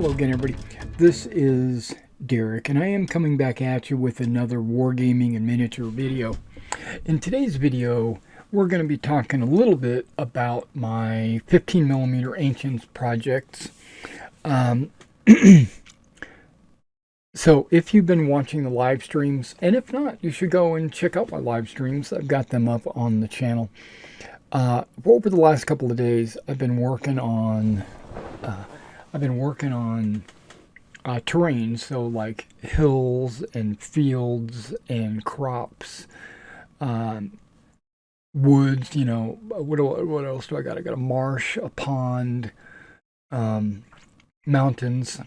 Hello again, everybody. This is Derek, and I am coming back at you with another wargaming and miniature video. In today's video, we're going to be talking a little bit about my 15mm Ancients projects. So if you've been watching the live streams, and if not, you should go and check out my live streams. I've got them up on the channel. Over the last couple of days, I've been working on terrain, so like hills and fields and crops, woods. You know, what else do I got? I got a marsh, a pond, mountains.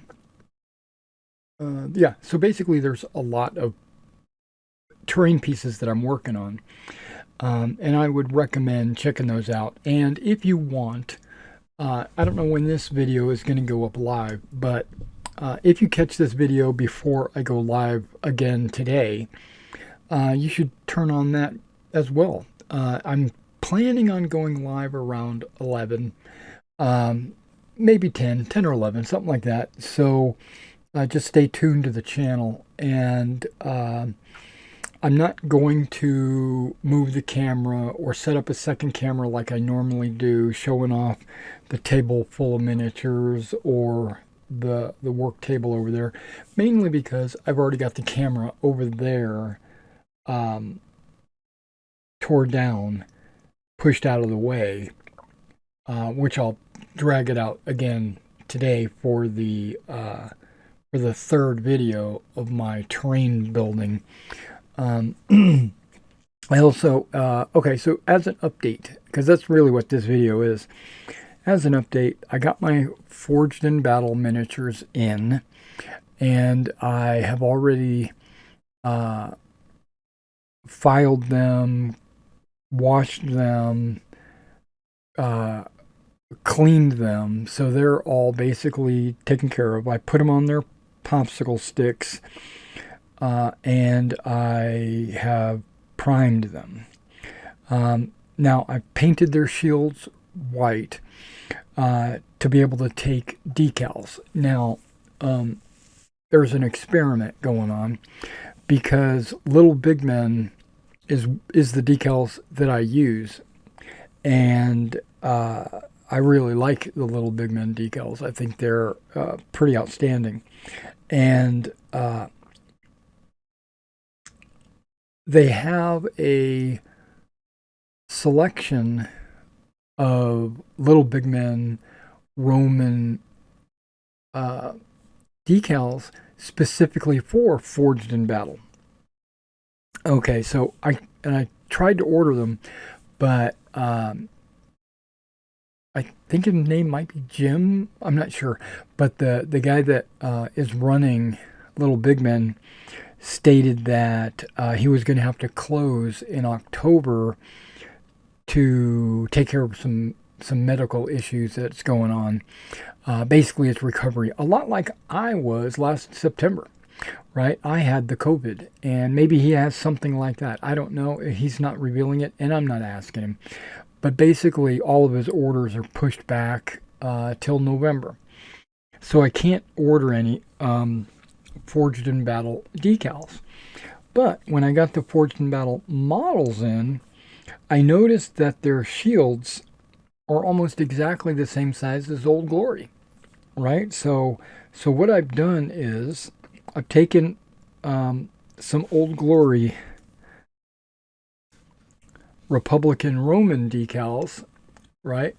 Yeah, so basically there's a lot of terrain pieces that I'm working on, and I would recommend checking those out. And if you want, I don't know when this video is going to go up live, but if you catch this video before I go live again today, you should turn on that as well. I'm planning on going live around 11, maybe 10 or 11, something like that. So just stay tuned to the channel, and I'm not going to move the camera or set up a second camera like I normally do, showing off the table full of miniatures or the work table over there, mainly because I've already got the camera over there tore down, pushed out of the way, which I'll drag it out again today for the third video of my terrain building. I also, okay, so as an update, because that's really what this video is, as an update, I got my Forged in Battle miniatures in, and I have already filed them, washed them, cleaned them, so they're all basically taken care of. I put them on their popsicle sticks, and I have primed them. Now I've painted their shields white to be able to take decals. Now there's an experiment going on, because Little Big Men is the decals that I use, and I really like the Little Big Men decals. I think they're pretty outstanding, and they have a selection of Little Big Men Roman decals specifically for Forged in Battle. Okay, so I tried to order them, but I think his name might be Jim. I'm not sure, but the guy that is running Little Big Men stated that he was going to have to close in October to take care of some medical issues that's going on. Basically, it's recovery, a lot like I was last September, right? I had the COVID, and maybe he has something like that. I don't know. He's not revealing it, and I'm not asking him. But basically, all of his orders are pushed back till November. So I can't order any Forged in Battle decals. But when I got the Forged in Battle models in, I noticed that their shields are almost exactly the same size as Old Glory, right? So what I've done is I've taken some Old Glory Republican Roman decals, right?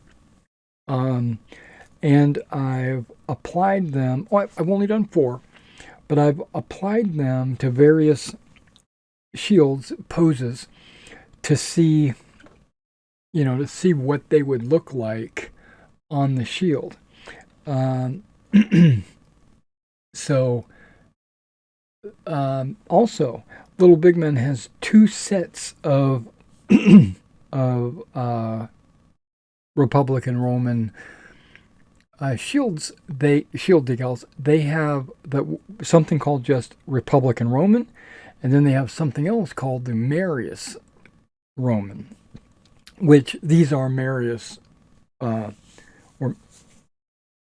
And I've applied them. Oh, I've only done 4, but I've applied them to various shields poses to see, to see what they would look like on the shield. So also, Little Big Men has 2 sets of Republican Roman shields. Shield decals. They have something called just Republican Roman, and then they have something else called the Marius Roman, which these are Marius or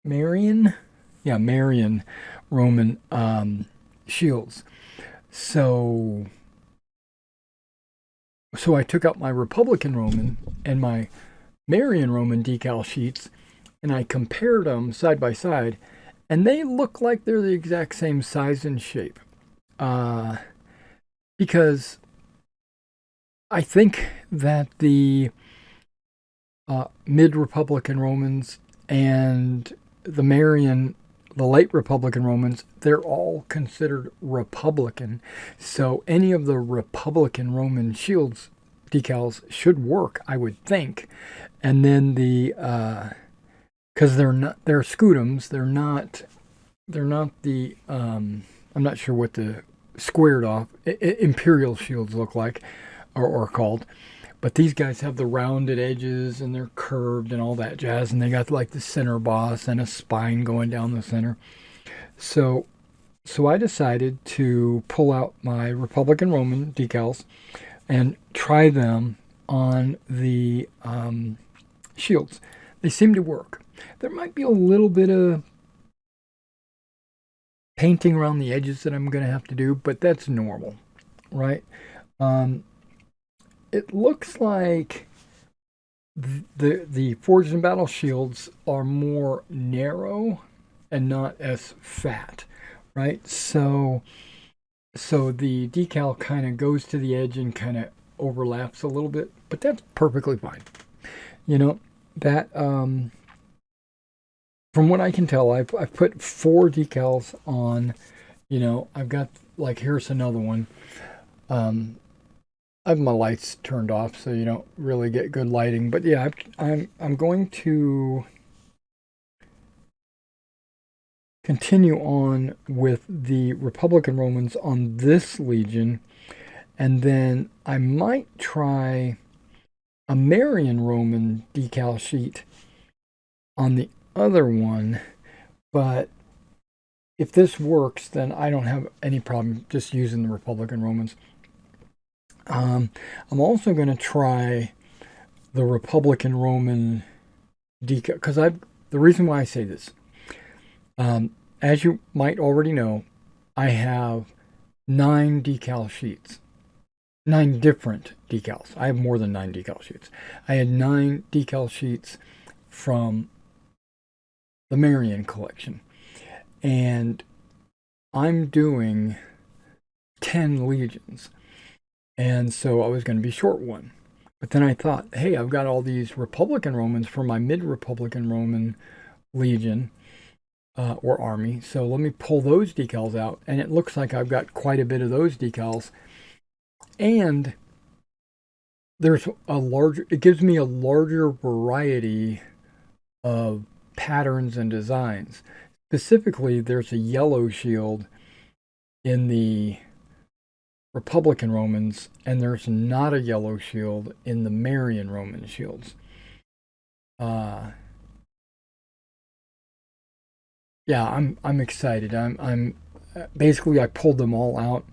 Marian. yeah, Marian Roman shields. So so I took out my Republican Roman and my Marian Roman decal sheets, and I compared them side by side, and they look like they're the exact same size and shape. Uh, because I think that the mid Republican Romans and the Marian, the late Republican Romans, they're all considered Republican. So any of the Republican Roman shields decals should work, I would think. And then the because they're scutums, they're not the I'm not sure what the squared off imperial shields look like or called. But these guys have the rounded edges and they're curved and all that jazz, and they got like the center boss and a spine going down the center. So so I decided to pull out my Republican Roman decals and try them on the shields. They seem to work. There might be a little bit of painting around the edges that I'm going to have to do, but that's normal, right? Um, it looks like the Forged in Battle shields are more narrow and not as fat, right? So the decal kind of goes to the edge and kind of overlaps a little bit, but that's perfectly fine. You know, that from what I can tell, I've put 4 decals on. You know, I've got like here's another one. I have my lights turned off so you don't really get good lighting. But yeah, I'm going to continue on with the Republican Romans on this legion, and then I might try a Marian Roman decal sheet on the other one. But if this works, then I don't have any problem just using the Republican Romans. I'm also going to try the Republican Roman decal because the reason why I say this, as you might already know, I have 9 decal sheets, 9 different decals. I have more than 9 decal sheets. I had 9 decal sheets from the Marian collection, and I'm doing 10 legions. And so I was going to be short one. But then I thought, hey, I've got all these Republican Romans for my mid-Republican Roman legion or army. So let me pull those decals out. And it looks like I've got quite a bit of those decals. And there's it gives me a larger variety of patterns and designs. Specifically, there's a yellow shield in the Republican Romans, and there's not a yellow shield in the Marian Roman shields. Yeah, I'm excited. I'm basically I pulled them all out,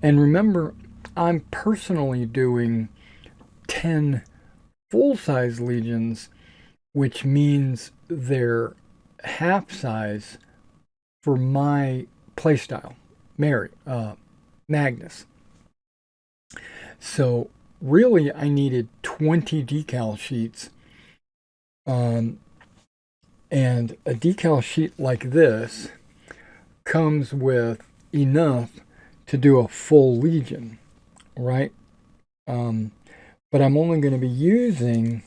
and remember, I'm personally doing 10 full-size legions, which means they're half size for my playstyle, Magnus. So really I needed 20 decal sheets, and a decal sheet like this comes with enough to do a full legion, right? But I'm only going to be using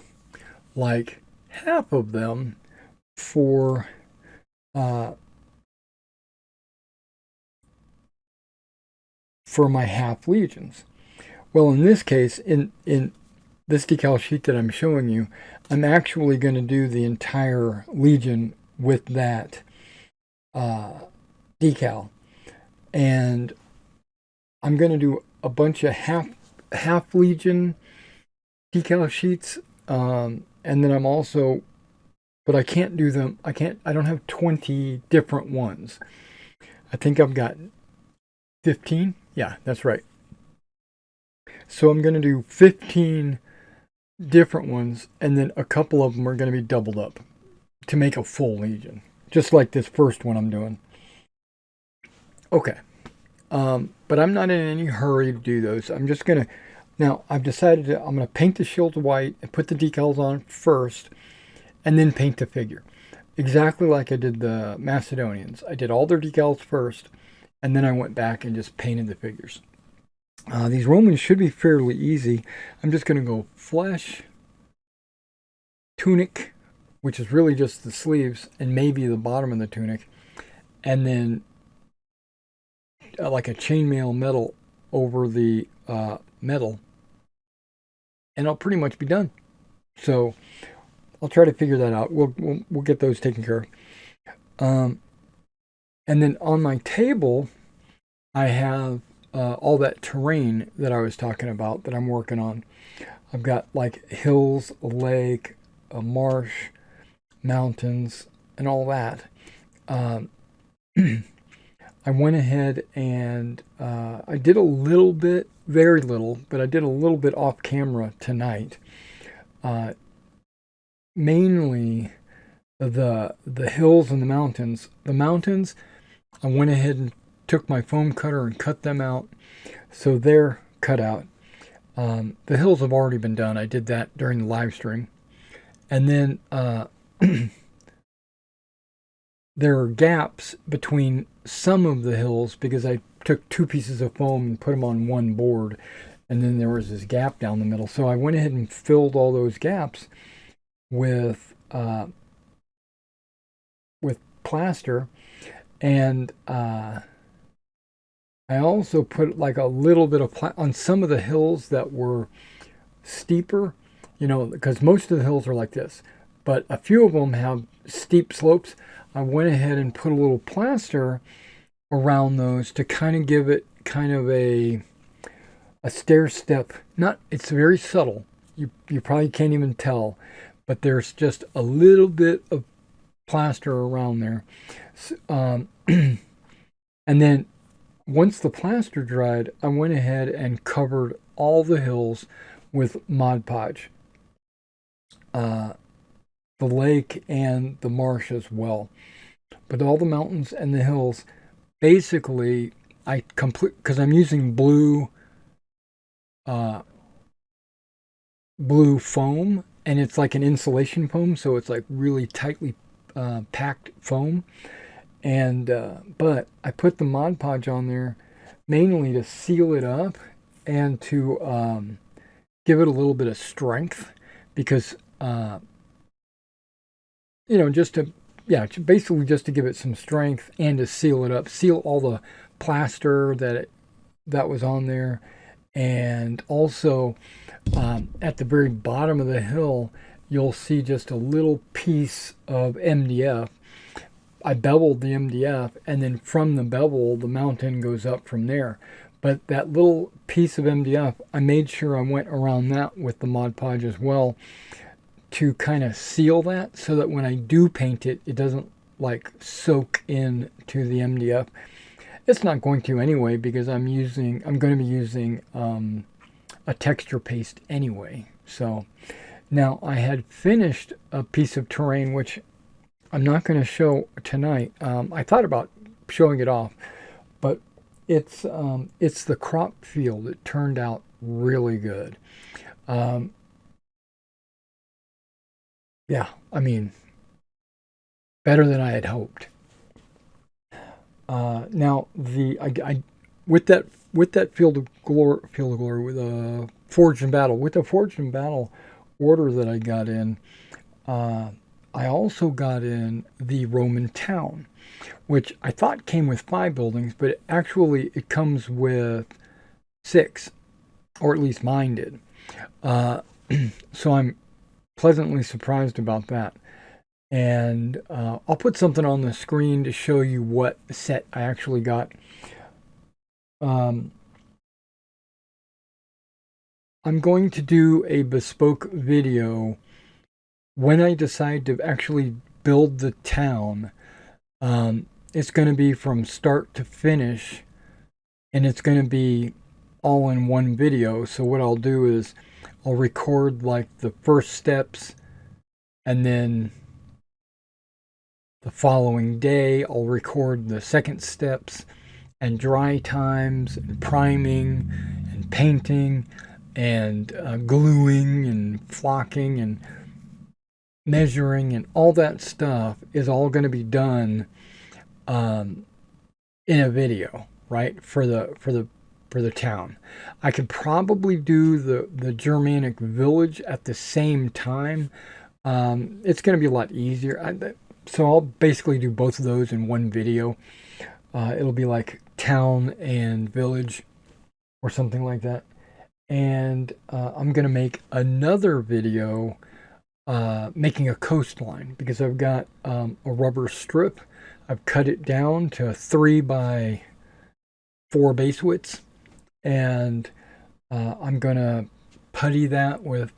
like half of them for my half legions. Well, in this case, in this decal sheet that I'm showing you, I'm actually going to do the entire legion with that decal, and I'm going to do a bunch of half legion decal sheets, and then I'm also, but I can't do them. I don't have 20 different ones. I think I've got 15. Yeah, that's right. So I'm going to do 15 different ones, and then a couple of them are going to be doubled up to make a full legion. just like this first one I'm doing. Okay. But I'm not in any hurry to do those. I'm just going to, now I've decided I'm going to paint the shields white and put the decals on first and then paint the figure. Exactly like I did the Macedonians. I did all their decals first and then I went back and just painted the figures. These Romans should be fairly easy. I'm just going to go flesh, tunic, which is really just the sleeves and maybe the bottom of the tunic, and then like a chainmail metal over the metal, and I'll pretty much be done. So I'll try to figure that out. We'll get those taken care of. And then on my table, I have all that terrain that I was talking about that I'm working on. I've got like hills, a lake, a marsh, mountains, and all that. I went ahead and I did a little bit, very little, but I did a little bit off camera tonight. Mainly the hills and the mountains. The mountains, I went ahead and took my foam cutter and cut them out, so they're cut out. The hills have already been done. I did that during the live stream. And then there are gaps between some of the hills because I took 2 pieces of foam and put them on one board, and then there was this gap down the middle. So I went ahead and filled all those gaps with plaster, and I also put like a little bit of on some of the hills that were steeper, because most of the hills are like this, but a few of them have steep slopes. I went ahead and put a little plaster around those to kind of give it kind of a stair step. It's very subtle. You probably can't even tell, but there's just a little bit of plaster around there. And then once the plaster dried, I went ahead and covered all the hills with Mod Podge. The lake and the marsh as well. But all the mountains and the hills, basically, because I'm using blue foam, and it's like an insulation foam, so it's like really tightly packed foam. And but I put the Mod Podge on there mainly to seal it up and to give it a little bit of strength, because basically just to give it some strength and to seal it up, seal all the plaster that was on there. And also at the very bottom of the hill, you'll see just a little piece of MDF. I beveled the MDF, and then from the bevel, the mountain goes up from there. But that little piece of MDF, I made sure I went around that with the Mod Podge as well, to kind of seal that, so that when I do paint it, it doesn't like soak in to the MDF. It's not going to anyway, because I'm going to be using a texture paste anyway. So now I had finished a piece of terrain, which I'm not going to show tonight. I thought about showing it off, but it's the crop field. It turned out really good. Yeah, I mean, better than I had hoped. Now with that field of glory, with a forged in battle order that I got in, I also got in the Roman town, which I thought came with 5 buildings, but actually it comes with 6, or at least mine did. So I'm pleasantly surprised about that. And I'll put something on the screen to show you what set I actually got. I'm going to do a bespoke video when I decide to actually build the town. It's going to be from start to finish, and it's going to be all in one video. So what I'll do is I'll record like the first steps, and then the following day, I'll record the second steps and dry times and priming and painting and gluing and flocking and measuring, and all that stuff is all going to be done um, in a video, right? For the town. I could probably do the Germanic village at the same time. It's going to be a lot easier. So I'll basically do both of those in one video. It'll be like town and village or something like that. And I'm going to make another video making a coastline, because I've got a rubber strip. I've cut it down to 3x4 base widths, and I'm going to putty that with,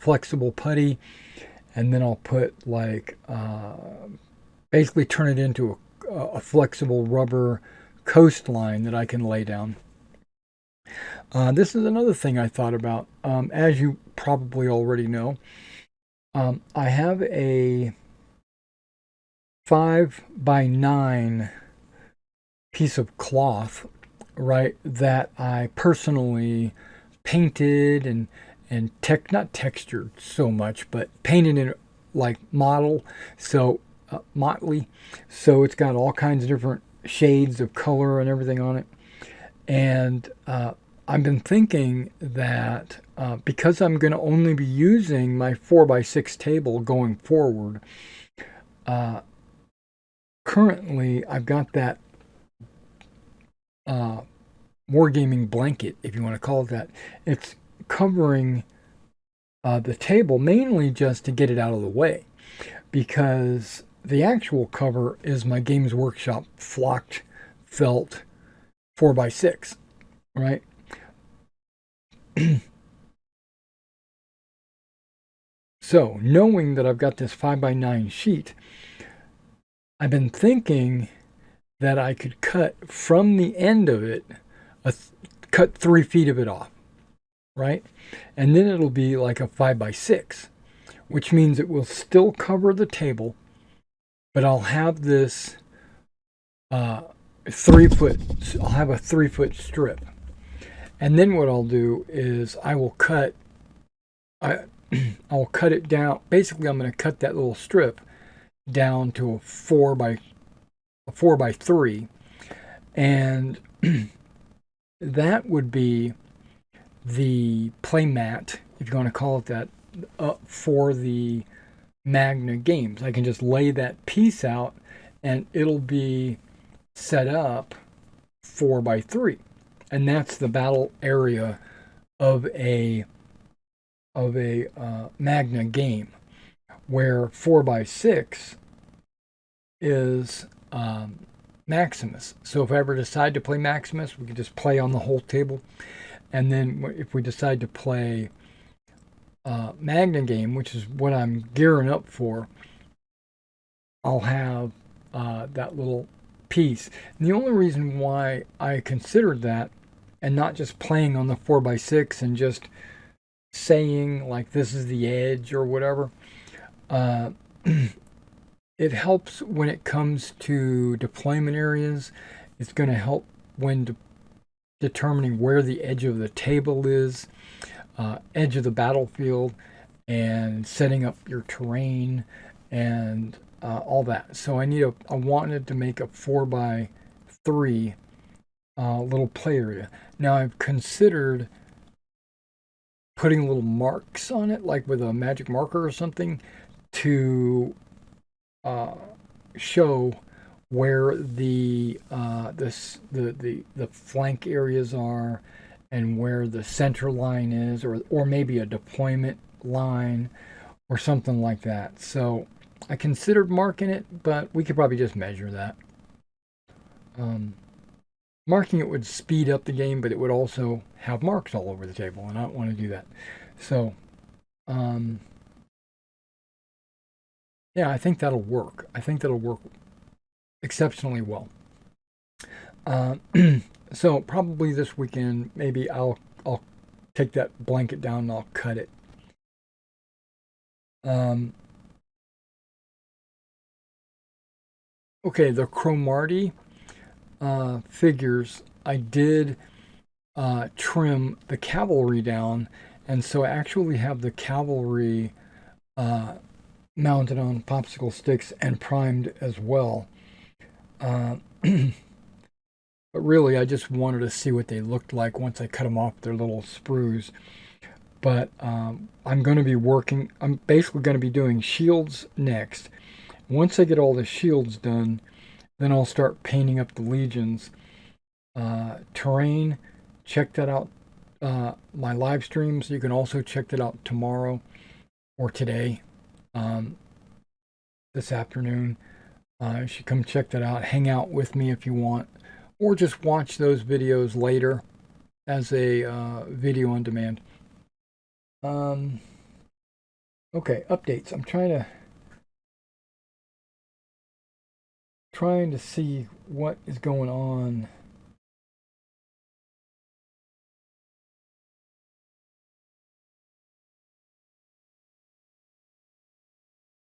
flexible putty, and then I'll put like, basically turn it into a flexible rubber coastline that I can lay down. This is another thing I thought about. As you probably already know, I have a 5x9 piece of cloth, right, that I personally painted and not textured so much, but painted in like model, so motley. So it's got all kinds of different shades of color and everything on it. And I've been thinking that because I'm going to only be using my 4x6 table going forward, currently I've got that wargaming blanket, if you want to call it that. It's covering the table mainly just to get it out of the way, because the actual cover is my Games Workshop flocked felt 4x6, right? So, knowing that I've got this 5x9 sheet, I've been thinking that I could cut from the end of it, cut 3 feet of it off, right? And then it'll be like a 5x6, which means it will still cover the table, but I'll have this 3-foot, I'll have a 3-foot strip. And then what I'll do is I'll cut it down. Basically, I'm going to cut that little strip down to a 4x3, and that would be the play mat, if you want to call it that, for the Magna games. I can just lay that piece out, and it'll be set up 4x3, and that's the battle area of a Magna game, where 4x6 is Maximus. So if I ever decide to play Maximus, we can just play on the whole table. And then if we decide to play Magna game, which is what I'm gearing up for, I'll have that little piece. And the only reason why I considered that, and not just playing on the 4x6 and just saying like this is the edge or whatever, it helps when it comes to deployment areas. It's going to help when determining where the edge of the table is, edge of the battlefield, and setting up your terrain and all that. So I wanted to make a 4x3 little play area. Now I've considered putting little marks on it, like with a magic marker or something, to show where the flank areas are, and where the center line is, or maybe a deployment line or something like that. So I considered marking it, but we could probably just measure that. Marking it would speed up the game, but it would also have marks all over the table, and I don't want to do that. So, yeah, I think that'll work. I think that'll work exceptionally well. So probably this weekend, maybe I'll take that blanket down and I'll cut it. Okay, the Cromartie figures, I did trim the cavalry down, and so I actually have the cavalry uh, mounted on popsicle sticks and primed as well. Uh, but really, I just wanted to see what they looked like once I cut them off their little sprues. But I'm going to be working, I'm basically going to be doing shields next. Once I get all the shields done, then I'll start painting up the legions. Terrain, check that out. My live streams, you can also check that out tomorrow or today, um, this afternoon. You should come check that out. Hang out with me if you want, or just watch those videos later as a video on demand. Okay, updates. I'm trying to see what is going on.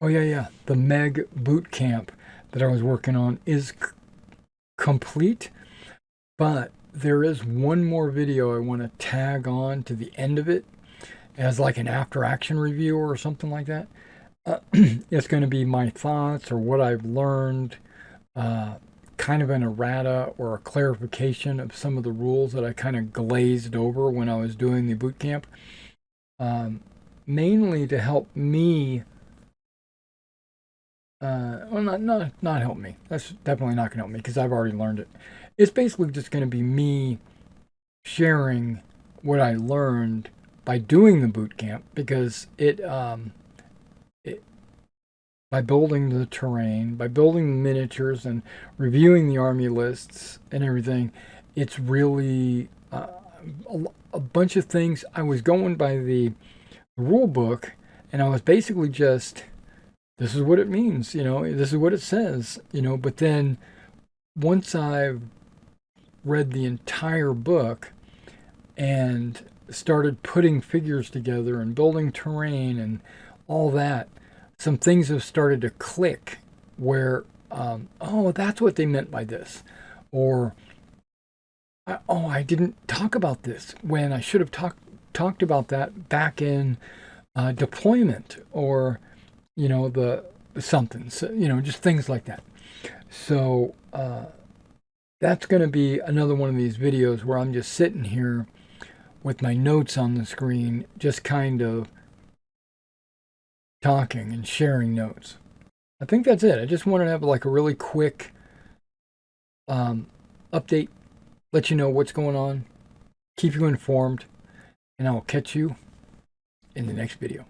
Oh yeah. The Meg boot camp that I was working on is complete, but there is one more video I want to tag on to the end of it as like an after action review or something like that. It's going to be my thoughts or what I've learned, uh, kind of an errata or a clarification of some of the rules that I kind of glazed over when I was doing the boot camp, um, mainly to help me. Well, not help me. That's definitely not going to help me because I've already learned it. It's basically just going to be me sharing what I learned by doing the boot camp because it by building the terrain, by building the miniatures and reviewing the army lists and everything, it's really a bunch of things. I was going by the rule book, and I was basically just, this is what it means, this is what it says, but then once I've read the entire book and started putting figures together and building terrain and all that, some things have started to click where, oh, that's what they meant by this. Or, oh, I didn't talk about this when I should have talked about that back in deployment or, the something, so, just things like that. So that's going to be another one of these videos where I'm just sitting here with my notes on the screen, just kind of talking and sharing notes. I think that's it. I just wanted to have like a really quick update, let you know what's going on, keep you informed, and I will catch you in the next video.